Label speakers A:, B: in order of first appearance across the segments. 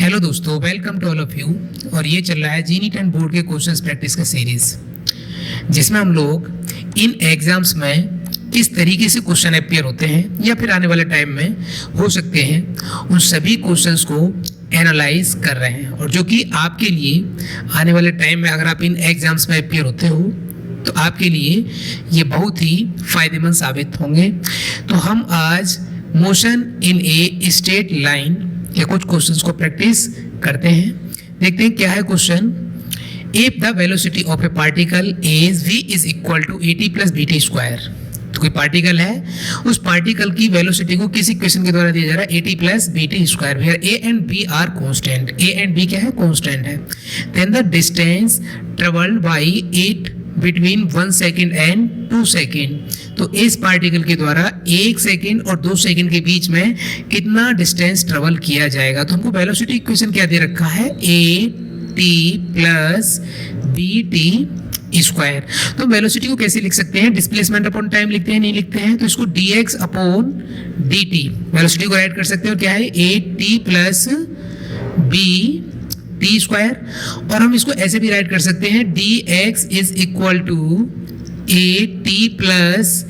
A: Hello दोस्तों, welcome to all of you. और ये चल रहा है जी नीट एंड बोर्ड के क्वेश्चंस प्रैक्टिस का सीरीज, जिसमें हम लोग इन एग्जाम्स में किस तरीके से क्वेश्चन अपियर होते हैं या फिर आने वाले टाइम में हो सकते हैं, उन सभी क्वेश्चंस को एनालाइज कर रहे हैं। और जो कि आपके लिए आने वाले टाइम में अगर आप इन एग्जाम्स में अपियर होते हो तो आपके लिए ये बहुत ही फायदेमंद साबित होंगे। तो हम आज motion in A straight line के कुछ क्वेश्चंस को प्रैक्टिस करते हैं। देखते हैं क्या है question. If the velocity of a particle is v is equal to at plus bt square. तो कोई पार्टिकल है, उस पार्टिकल की वेलोसिटी को किसी इक्वेशन के द्वारा दिया जा रहा है at plus bt square, where a and b are constant. a and b क्या है? कांस्टेंट है। Then the distance travelled by it between 1 second and 2 second. तो इस पार्टिकल के द्वारा 1 सेकेंड और 2 सेकेंड के बीच में कितना डिस्टेंस ट्रेवल किया जाएगा। तो हमको वेलोसिटी इक्वेशन क्या दे रखा है? at plus bt square. तो वेलोसिटी को कैसे लिख सकते हैं? डिस्प्लेसमेंट अपॉन टाइम लिखते हैं? नहीं लिखते हैं। तो इसको dx अपॉन dt वेलोसिटी को राइट कर सकते हैं। और क्या है? at plus b T square. और हम इसको ऐसे भी राइट कर सकते हैं, dx is equal to at plus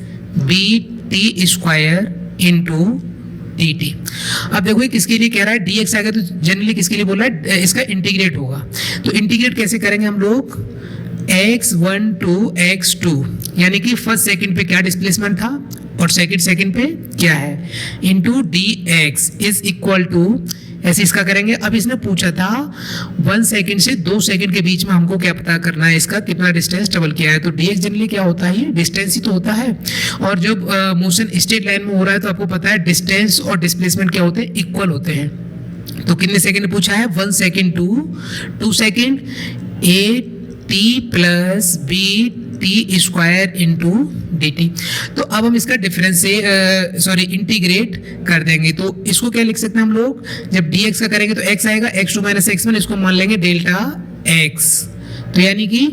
A: bt square into dt। अब देखो ये किसके लिए कह रहा है? dx आएगा तो जनरली किसके लिए बोल रहा है? इसका इंटीग्रेट होगा। तो इंटीग्रेट कैसे करेंगे हम लोग? x1 to x2, यानी कि फर्स्ट सेकंड पे क्या डिस्प्लेसमेंट था और सेकंड पे क्या है, into dx is equal to, ऐसे इसका करेंगे। अब इसने पूछा था 1 सेकंड से 2 सेकंड के बीच में हमको क्या पता करना है, इसका कितना डिस्टेंस ट्रेवल किया है। तो dx जनरली क्या होता है? ये डिस्टेंस ही तो होता है। और जब मोशन स्ट्रेट लाइन में हो रहा है तो आपको पता है डिस्टेंस और डिस्प्लेसमेंट क्या होते हैं? इक्वल होते हैं। तो कितने सेकंड पूछा है? 1 second to 2 second, at plus bt square into dt। तो अब हम इसका डिफरेंस से इंटीग्रेट कर देंगे। तो इसको क्या लिख सकते हैं हम लोग? जब dx का करेंगे तो x आएगा, x2 माइनस x1, इसको मान लेंगे डेल्टा x। तो यानी कि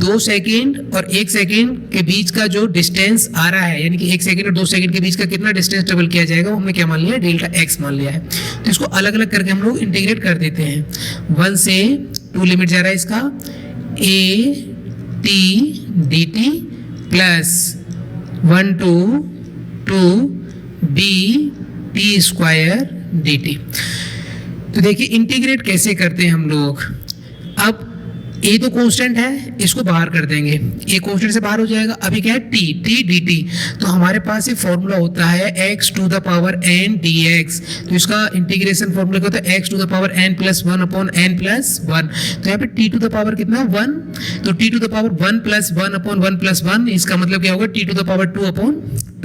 A: 2 सेकेंड और 1 सेकेंड के बीच का जो डिस्टेंस आ रहा है, यानी कि 1 सेकेंड और 2 सेकेंड के बीच का कितना डिस्टेंस ट्रेवल किया जाएगा, वो हमने क्या मान लिया? डेल्टा x मान लिया है। तो इसको अलग अलग करके हम लोग इंटीग्रेट कर देते हैं। 1 से 2 लिमिट जा रहा है इसका, at dt plus 1 to 2 bt square dt। तो देखिए इंटीग्रेट कैसे करते हैं हम लोग। अब a तो कांस्टेंट है, इसको बाहर कर देंगे, a कांस्टेंट से बाहर हो जाएगा। अभी क्या है? t dt। तो हमारे पास ये फॉर्मूला होता है x to the power n dx। तो इसका इंटीग्रेशन फॉर्मूला क्या होता है? x to the power n plus 1 upon n plus 1। तो यहाँ पे t टू द पावर कितना? 1। तो t to the power 1 plus 1 upon 1 plus 1, इसका मतलब क्या होगा? t to the power 2 upon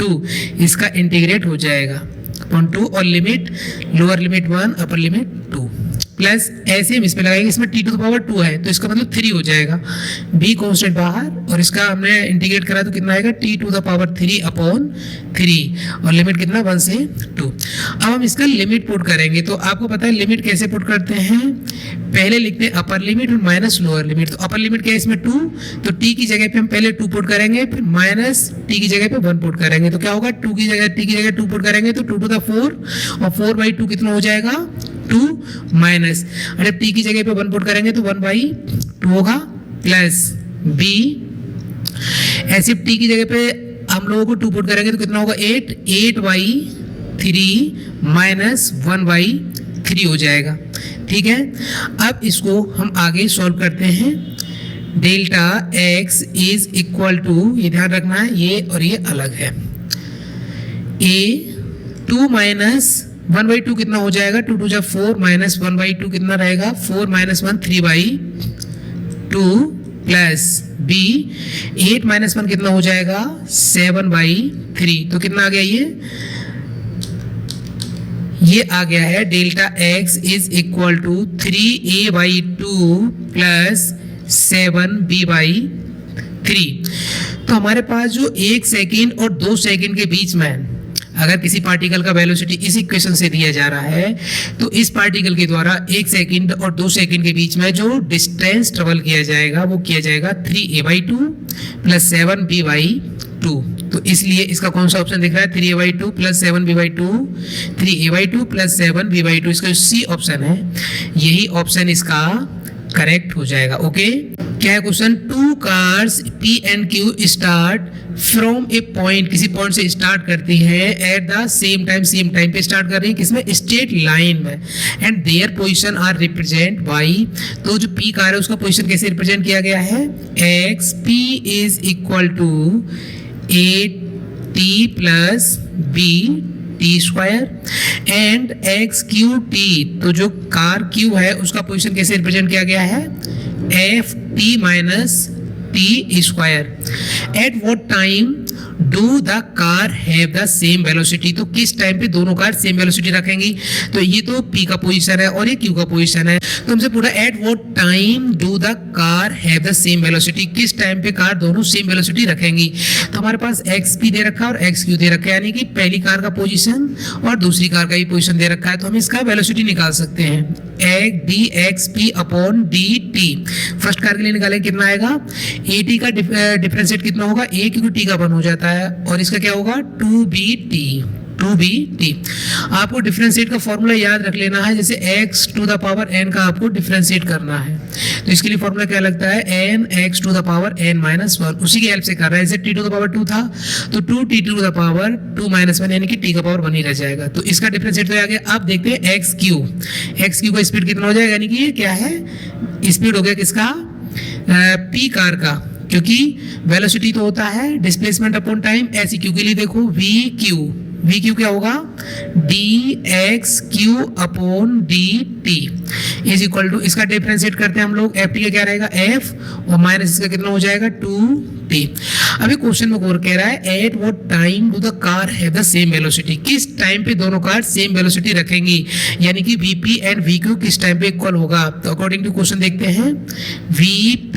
A: 2। इसका इंटीग्रेट हो जाएगा अपॉन 2, और limit lower limit 1 upper limit 2 plus ऐसे हम इसमें लगाएंगे, इसमें t टू द पावर 2 है तो इसका मतलब 3 हो जाएगा। b कांस्टेंट बाहर, और इसका हमने इंटीग्रेट करा तो कितना आएगा? t to the power 3 upon 3, और लिमिट कितना? 1 से 2। अब हम इसका लिमिट पुट करेंगे। तो आपको पता है लिमिट कैसे पुट करते हैं? पहले लिखते हैं अपर लिमिट और माइनस लोअर लिमिट। तो अपर लिमिट क्या है इसमें? 2। तो t की जगह पे हम पहले 2 पुट करेंगे, फिर माइनस t की जगह पे 1 पुट करेंगे। तो क्या होगा? t की जगह 2 पुट करेंगे तो 2 टू द 4, और 4/2 कितना हो जाएगा? 2 माइनस, और जब t की जगह पे 1 पुट करेंगे तो 1/2 होगा, प्लस b। ऐसे t की जगह पे हम लोगों को 2 पुट करेंगे तो कितना होगा? 8/3 माइनस 1/3 हो जाएगा। ठीक है। अब इसको हम आगे सॉल्व करते हैं। Delta x is equal to, ये ध्यान रखना है, ये और ये अलग है। a 2 माइनस 1/2 कितना हो जाएगा? 2 टू 4 माइनस 1/2 कितना रहेगा? 4 माइनस 1 3/2 प्लस b 8 माइनस 1 कितना हो जाएगा? 7/3। तो कितना आ गया? ये आ गया है delta x is equal to 3a/2 plus 7b/3। तो हमारे पास जो 1 सेकेंड और 2 सेकेंड के बीच में अगर किसी पार्टिकल का वेलोसिटी इस इक्वेशन से दिया जा रहा है, तो इस पार्टिकल के द्वारा 1 सेकेंड और 2 सेकेंड के बीच में जो डिस्टेंस ट्रेवल किया जाएगा वो किया जाएगा 3a/2 प्लस 7b/3। 2, तो इसलिए इसका कौन सा ऑप्शन दिख रहा है 3a/2 plus 7b/2, 3a/2 plus 7b/2, इसका सी ऑप्शन है, यही ऑप्शन इसका करेक्ट हो जाएगा। ओके, क्या है question, 2 cars P and Q start from a point, किसी पॉइंट से स्टार्ट करती है एट द सेम टाइम पे स्टार्ट कर रही है, किसमें, स्ट्रेट लाइन में, and their position are represent by, तो जो P कार है उसका पोजीशन कैसे रिप्रेजेंट किया गया है, x P is equal to AT plus B T square and X Q T, तो जो कार Q है उसका पोजीशन कैसे रिप्रेजेंट किया गया है, F T minus T square. Eight what time do the car have the same velocity, तो किस टाइम पे दोनों कार सेम वेलोसिटी रखेंगी, तो ये तो P का पोजीशन है और ये Q का पोजीशन है, तो हमसे पूरा eight what time do the car have the same velocity, किस टाइम पे कार दोनों सेम वेलोसिटी रखेंगी, तो हमारे पास XP दे रखा है और XQ दे रखा है, यानी कि पहली कार का पोजीशन और दूसरी कार का भी पोजीशन दे रखा है, तो हम इसका वेलोसिटी निकाल सकते हैं, dxp upon dt। First car के लिए निकालेंगे कितना आएगा, AT का डिफरेंशिएट कितना होगा, A क्योंकि T का 1 हो जाता है, और इसका क्या होगा 2BT। आपको डिफरेंशिएट का फॉर्मूला याद रख लेना है, जैसे x to the power n का आपको डिफरेंशिएट करना है, तो इसके लिए फॉर्मूला क्या लगता है, n x to the power n minus 1, उसी की हेल्प से कर रहा है, जैसे t टू द पावर 2 था तो 2t to the power 2 minus 1, यानी कि t का पावर 1 ही रह जाएगा, तो इसका डिफरेंशिएट तो आ गया। अब देखते हैं x क्यू का स्पीड कितना हो जाएगा, यानी कि ये क्या है, स्पीड हो गया किसका, p कार का, क्योंकि वेलोसिटी तो होता है डिस्प्लेसमेंट अपॉन टाइम, ऐसी क्यू के लिए देखो v क्यू क्या होगा, dx/q upon dt is equal to, इसका डिफरेंशिएट करते हैं हम लोग, ft का क्या रहेगा f और माइनस इसका कितना हो जाएगा 2t। अभी क्वेश्चन में और कह रहा है at what time do the car have the same velocity, किस टाइम पे दोनों कार सेम वेलोसिटी रखेंगी, यानी कि vp एंड vq किस टाइम पे इक्वल होगा, तो अकॉर्डिंग टू क्वेश्चन देखते हैं, vp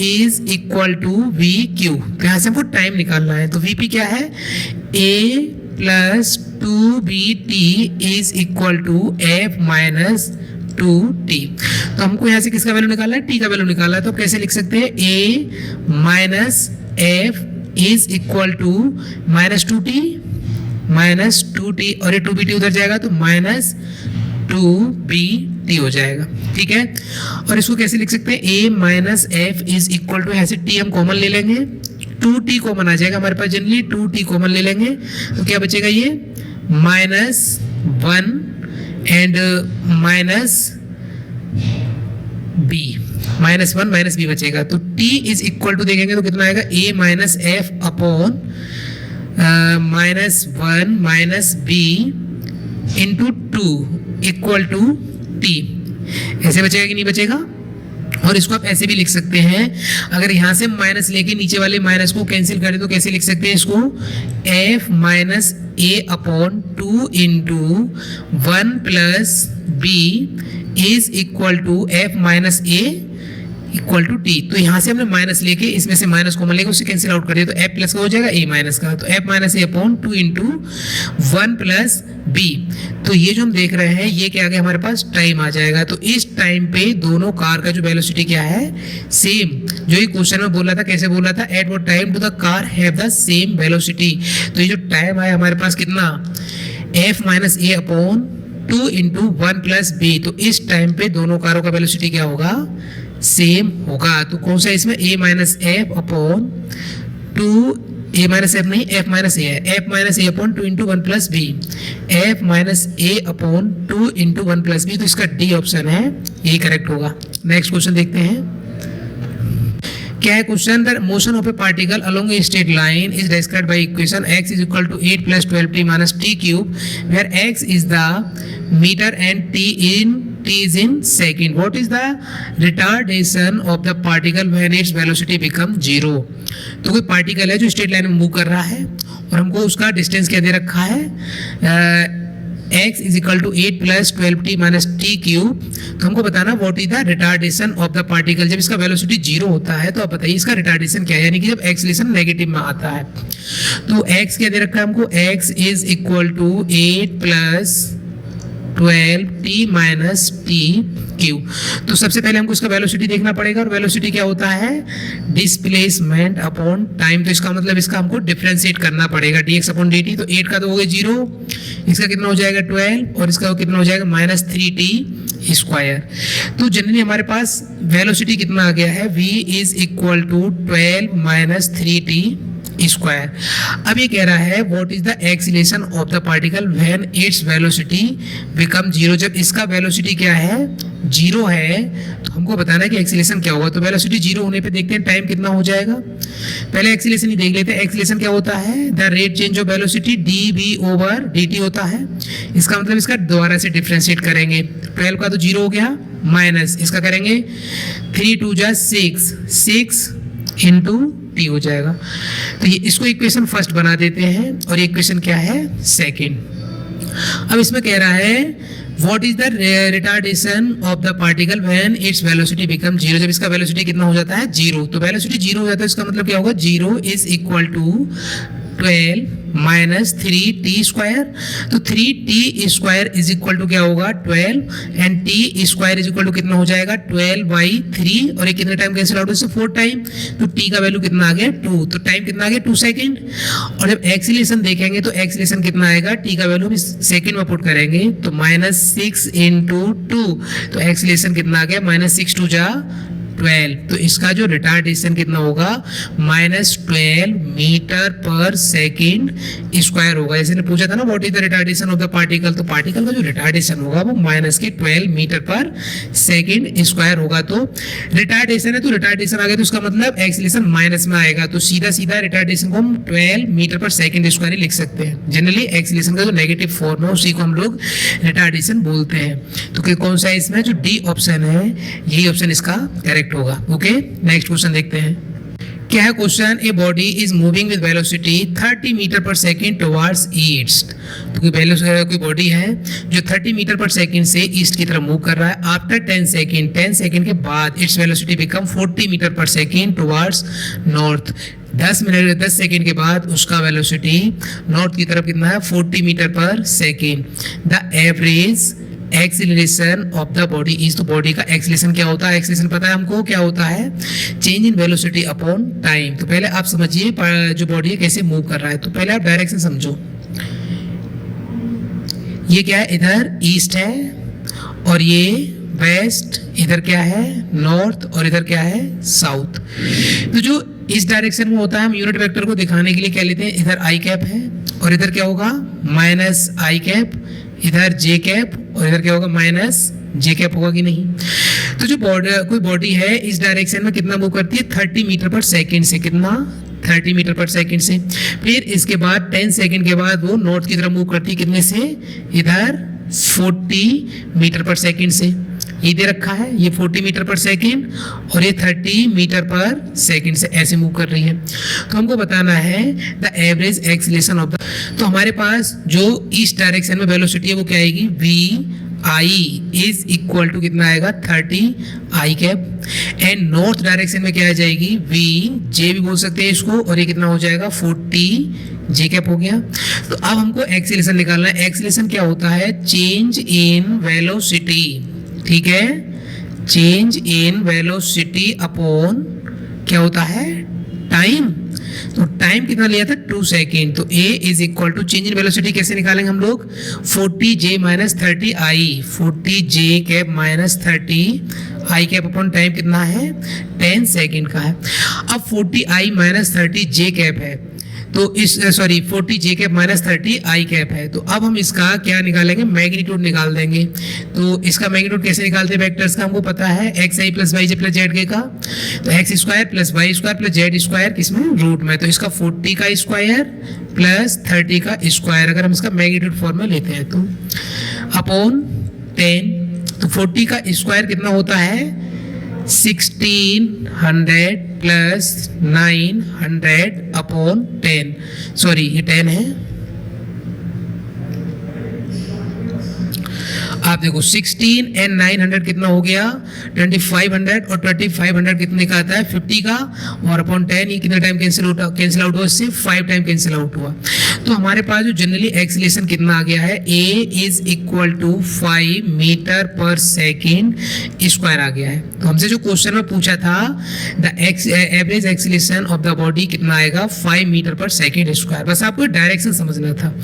A: is equal to vq, तो यहाँ से हमको टाइम निकालना है, तो vp क्या है, a plus 2BT is equal to f minus 2t, तो हमको यहाँ से किसका वैल्यू निकालना है, t का वैल्यू निकालना है, तो कैसे लिख सकते हैं, a minus f is equal to minus 2t और ये 2BT उधर जाएगा तो माइनस 2BT हो जाएगा, ठीक है। और इसको कैसे लिख सकते हैं, a minus f is equal to, यहाँ से t हम कॉमन ले लेंगे, 2t कॉमन आ जाएगा हमारे पास, जनरली 2t कॉमन ले लेंगे, तो क्या बचेगा, ये -1 एंड माइनस -1 माइनस b बचेगा, तो t इज इक्वल टू देखेंगे तो कितना आएगा, a minus f upon -1 minus b into 2 equal to t, ऐसे बचेगा कि नहीं बचेगा। और इसको आप ऐसे भी लिख सकते हैं, अगर यहाँ से माइनस लेके नीचे वाले माइनस को कैंसिल करें तो कैसे लिख सकते हैं इसको, f minus a upon 2 into 1 plus b is equal to f minus a equal to T, तो यहाँ से हमने माइनस लेके इसमें से माइनस कॉमन लेके उससे कैंसिल आउट कर दिया, तो f प्लस का हो जाएगा a माइनस का, तो f minus a upon 2 into 1 plus b, तो ये जो हम देख रहे हैं ये क्या आ गया हमारे पास, टाइम आ जाएगा, तो इस टाइम पे दोनों कार का जो वेलोसिटी क्या है, सेम, जो ये क्वेश्चन में बोला था, कैसे बोला था, eight what time do the car have the same velocity, तो ये जो टाइम आया हमारे पास कितना, f minus a upon 2 into 1 plus b, तो इस टाइम पे दोनों कारों का वेलोसिटी क्या होगा, सेम होगा, तो कौन सा इसमें a minus f upon 2, a minus f नहीं, f माइनस a है, f minus a upon 2 into 1 plus b, f minus a upon 2 into 1 plus b, तो इसका डी ऑप्शन है, ये करेक्ट होगा। नेक्स्ट क्वेश्चन देखते हैं, क्या है question, the motion of a particle along a straight line is described by equation x is equal to 8 plus 12t minus t cube, where x is the metre and t is in second. What is the retardation of the particle when its velocity become 0? तो कोई particle है जो straight line में move कर रहा है और हमको उसका डिस्टेंस क्या दे रखा है, x is equal to 8 plus 12t minus T cube, तो हमको बताना what is the retardation of the particle, जब इसका वेलोसिटी 0 होता है तो आप बताइए इसका रिटार्डेशन क्या है, यानी कि जब एक्सीलरेशन नेगेटिव में आता है, तो x क्या दे रखा है हमको, x is equal to 8 plus 12t minus T cube. तो सबसे पहले हमको इसका वेलोसिटी देखना पड़ेगा, और वेलोसिटी क्या होता है, डिस्प्लेसमेंट अपॉन टाइम। तो इसका मतलब इसका हमको डिफरेंशिएट करना पड़ेगा, dx अपॉन dt। तो 8 का तो हो गया 0, इसका कितना हो जाएगा 12, और इसका कितना हो जाएगा माइनस 3t स्क्वायर। तो जनरली हमारे पास वेलोसिटी कितना आ गया है, v is equal to 12 minus 3t square. अब ये कह रहा है what is the acceleration of the particle when its velocity become zero. जब इसका वेलोसिटी क्या है, जीरो है, तो हमको बताना है कि एक्सीलरेशन क्या होगा। तो वेलोसिटी जीरो होने पे देखते हैं टाइम कितना हो जाएगा। पहले एक्सीलरेशन ही देख लेते हैं। एक्सीलरेशन क्या होता है, the rate change of velocity dv over dt होता है। इसका मतलब इसका दोबारा से डिफरेंशिएट करेंगे। 12 का तो जीरो हो गया, माइनस इसका करेंगे 3 2 जा 6 इंटू टी हो जाएगा। तो ये इसको इक्वेशन फर्स्ट बना देते हैं, और इक्वेशन क्या है, सेकंड। अब इसमें कह रहा है what is the retardation of the particle when its velocity become zero. जब इसका वेलोसिटी कितना हो जाता है, जीरो। तो वेलोसिटी जीरो हो जाता है, इसका मतलब क्या होगा, zero is equal to 12 minus 3t square. तो 3t square is equal to क्या होगा 12, and t square is equal to कितना हो जाएगा 12/3, और ये कितने टाइम कैंसिल आउट होगा, 4 टाइम। तो t का वैल्यू कितना आ गया 2, तो टाइम कितना आ गया 2 सेकेंड। और जब एक्सीलरेशन देखेंगे तो एक्सीलरेशन कितना आएगा, t का वैल्यू हम सेकेंड में पुट करेंगे, तो -6 इंटू 2, तो एक्सीलरेशन कितना आ गया -6 2 जा 12। तो इसका जो रिटार्डेशन कितना होगा, -12 मीटर पर सेकेंड स्क्वायर होगा। जैसे ने पूछा था ना what is the retardation of the particle, तो पार्टिकल का जो रिटार्डेशन होगा वो -12 मीटर पर सेकेंड स्क्वायर होगा। तो रिटार्डेशन है, तो रिटार्डेशन आ गया, तो उसका मतलब एक्सीलरेशन माइनस में आएगा। तो सीधा सीधा रिटार्डेशन को हम 12 मीटर पर सेकेंड स्क्वायर ही लिख सकते हैं। जनरली एक्सीलरेशन का जो नेगेटिव फॉर्म है उसी को हम लोग रिटार्डेशन बोलते हैं। तो कौन सा इसमें जो डी ऑप्शन है, यही ऑप्शन इसका करेक्ट होगा। ओके, नेक्स्ट क्वेश्चन देखते हैं। क्या है question, a body is moving with velocity 30 metre per second towards east. तो कोई बॉडी है जो 30 मीटर पर सेकेंड से ईस्ट की तरफ मूव कर रहा है। आफ्टर 10 सेकेंड के बाद it's velocity become 40 metre per second towards north. 10 second के बाद उसका वेलोसिटी नॉर्थ की तरफ कितना है, 40 metre per second. The average acceleration of the body is, तो बॉडी का एक्सीलरेशन क्या होता है, एक्सीलरेशन पता है हमको क्या होता है, change in velocity upon time. तो पहले आप समझिए जो बॉडी है कैसे मूव कर रहा है। तो पहले आप डायरेक्शन समझो, ये क्या है, इधर ईस्ट है, और ये वेस्ट, इधर क्या है नॉर्थ, और इधर क्या है साउथ। तो जो इस डायरेक्शन में होता है, हम यूनिट वेक्टर को दिखाने के लिए क्या लेते हैं, इधर आई कैप है, और इधर क्या होगा माइनस आई कैप, इधर जे कैप, और इधर क्या होगा माइनस जे कैप होगा कि नहीं। तो जो कोई बॉडी है इस डायरेक्शन में कितना मूव करती है, 30 मीटर पर सेकेंड से, कितना 30 मीटर पर सेकेंड से। फिर इसके बाद 10 सेकेंड के बाद वो नॉर्थ की तरफ मूव करती है, कितने से, इधर 40 मीटर पर सेकेंड से। ये दे रखा है, ये 40 मीटर पर सेकेंड, और ये 30 मीटर पर सेकेंड से ऐसे मूव कर रही है। तो हमको बताना है the average acceleration of the, तो हमारे पास जो इस डायरेक्शन में वेलोसिटी है वो क्या आएगी, v i is equal to कितना आएगा 30 i cap, and north direction में क्या आ जाएगी, v जे भी बोल सकते हैं इसको, और ये कितना हो जाएगा 40 जे कैप हो गया। तो अब हमको एक्सीलरेशन निकालना है। एक्सीलरेशन क्या होता है, चेंज इन वेलोसिटी, ठीक है, चेंज इन वेलोसिटी अपॉन क्या होता है टाइम। तो टाइम कितना लिया था 2 सेकेंड। तो a is equal to change in velocity कैसे निकालेंगे हम लोग, 40j minus 30 i, 40j cap minus 30 i cap upon time कितना है 10 सेकेंड का है। अब 40 आई माइनस 30 जे कैप है, तो इस 40 जे कैप माइनस 30 आई कैप है। तो अब हम इसका क्या निकालेंगे, मैग्नीट्यूड निकाल देंगे। तो इसका मैग्नीट्यूड कैसे निकालते हैं, वेक्टर्स का हमको पता है, x i plus y j plus z के का, तो x square plus y square plus z square किसमें, रूट में। तो इसका 40 का स्क्वायर प्लस 30 का स्क्वायर, अगर हम इसका मैग्नीट्यूड फॉर्म में लेते हैं तो अपॉन 10। तो 40 का स्क्वायर कितना होता है 1600 प्लस 900 अपॉन 10, सॉरी ये 10 है। आप देखो 16 एंड 900 कितना हो गया 2500, और 2500 कितने का आता है 50 का, और अपॉन 10 ये कितना टाइम कैंसिल आउट हुआ, इससे 5 टाइम कैंसिल आउट हुआ। तो हमारे पास जो जनरली एक्सीलरेशन कितना आ गया है, a is equal to 5 metre per second square आ गया है। तो हमसे जो क्वेश्चन में पूछा था the average acceleration of the body कितना आएगा 5 मीटर पर सेकेंड स्क्वायर। बस आपको डायरेक्शन समझना था।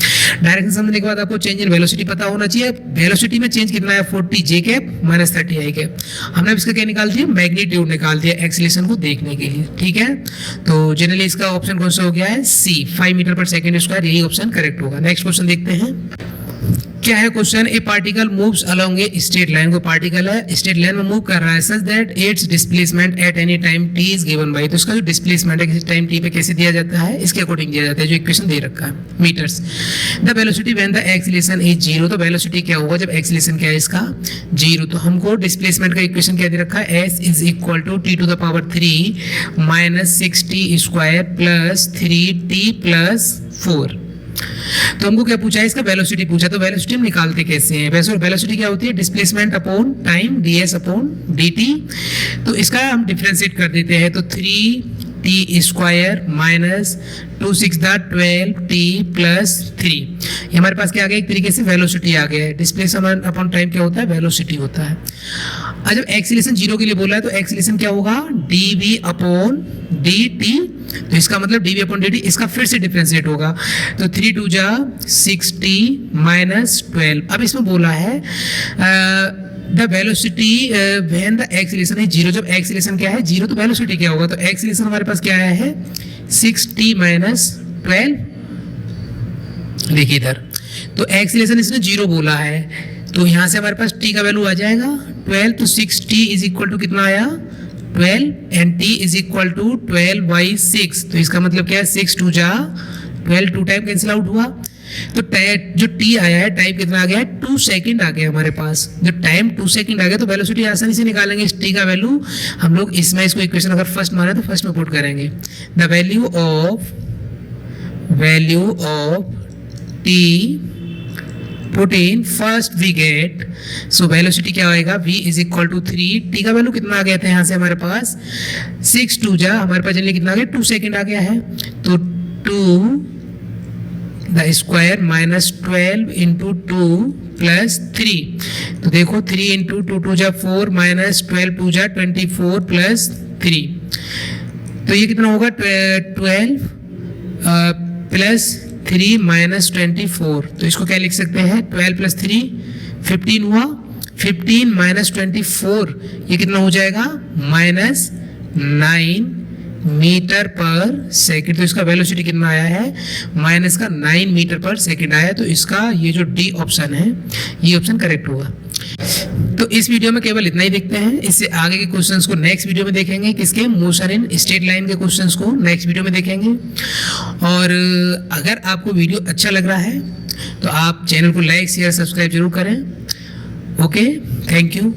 A: डायरेक्शन समझने के बाद आपको चेंज इन वेलोसिटी पता होना चाहिए। वेलोसिटी में चेंज कितना है 40 जे कैप माइनस 30 आई कैप। हमने इसका क्या निकाल दिया, मैग्नीट्यूड निकाल दिया एक्सीलरेशन को देखने के लिए। ठीक है, तो जनरली इसका ऑप्शन कौन सा हो गया है, सी 5 मीटर पर सेकेंड स्क्वायर, यही ऑप्शन करेक्ट होगा। नेक्स्ट क्वेश्चन देखते हैं क्या है question. A particle moves along a straight line, को पार्टिकल है स्ट्रेट लाइन में मूव कर रहा है such that it's displacement at any time T is given by. तो इसका जो डिस्प्लेसमेंट है किसी टाइम टी पे कैसे दिया जाता है, इसके अकॉर्डिंग दिया जाता है जो इक्वेशन दे रखा है metres. The velocity when the acceleration is zero, तो वेलोसिटी क्या होगा जब एक्सीलरेशन क्या है इसका जीरो। तो हमको डिस्प्लेसमेंट का इक्वेशन क्या दे रखा है, s is equal to t to the power 3 minus 6t square plus 3t plus 4। तो हमको क्या पूछा है, इसका वेलोसिटी पूछा। तो वेलोसिटी हम निकालते कैसे हैं, वैसे वेलोसिटी क्या होती है displacement upon time ds upon dt। तो इसका हम डिफरेंशिएट कर देते हैं, तो 3t square minus 2 6 12t plus 3, ये हमारे पास क्या आ गया, एक तरीके से वेलोसिटी आ गया है। डिस्प्लेसमेंट अपॉन टाइम क्या होता है, वेलोसिटी होता है। और जब एक्सीलरेशन जीरो के लिए बोला है तो एक्सीलरेशन क्या होगा dv अपॉन dt। तो इसका मतलब dv अपॉन dt, इसका फिर से डिफरेंशिएट होगा। तो 3 2 जा 6t माइनस 12। अब इसमें बोला है the velocity when the acceleration है जीरो, जब एक्सीलरेशन क्या है जीरो तो वेलोसिटी क्या होगा। तो एक्सीलरेशन हमारे पास क्या आया है 6t माइनस 12। देखिए इधर तो एक्सीलरेशन इसने जीरो बोला है, तो यहाँ से हमारे पास t का वैल्यू आ जाएगा 12। तो 6t इज इक्वल टू कितना आया 12 and t is equal to 12/6। तो इसका मतलब क्या है 6 2 जा 12, 2 टाइम कैंसिल आउट हुआ। तो जो t आया है टाइम कितना आ गया है 2 सेकंड आ गया हमारे पास। जब टाइम 2 सेकंड आ गया तो वेलोसिटी आसानी से निकालेंगे। इस t का वैल्यू हम लोग इसमें इसको इक्वेशन अगर फर्स्ट माने तो फर्स्ट में पुट करेंगे। The value of t put in first we get, so velocity क्या आएगा v is equal to 3। t का वैल्यू कितना आ गया था यहाँ से हमारे पास 6 2 जा हमारे पास जनरली कितना आ गया 2 सेकंड आ गया है। तो 2 the square minus 12 into 2 plus 3। तो देखो 3 इंटू 2 2 जा 4 माइनस 12 2 जा 24 प्लस 3। तो ये कितना होगा 12 प्लस 3 माइनस 24। तो इसको क्या लिख सकते हैं 12 प्लस 3 15 हुआ, 15 माइनस 24 ये कितना हो जाएगा माइनस 9 मीटर पर सेकंड। तो इसका वेलोसिटी कितना आया है माइनस का 9 मीटर पर सेकंड आया। तो इसका ये जो डी ऑप्शन है ये ऑप्शन करेक्ट होगा। तो इस वीडियो में केवल इतना ही देखते हैं। इससे आगे के क्वेश्चंस को नेक्स्ट वीडियो में देखेंगे। किसके, मोशन इन स्ट्रेट लाइन के क्वेश्चंस को नेक्स्ट वीडियो में देखेंगे। और अगर आपको वीडियो अच्छा लग रहा है तो आप चैनल को लाइक शेयर सब्सक्राइब जरूर करें। Okay, thank you.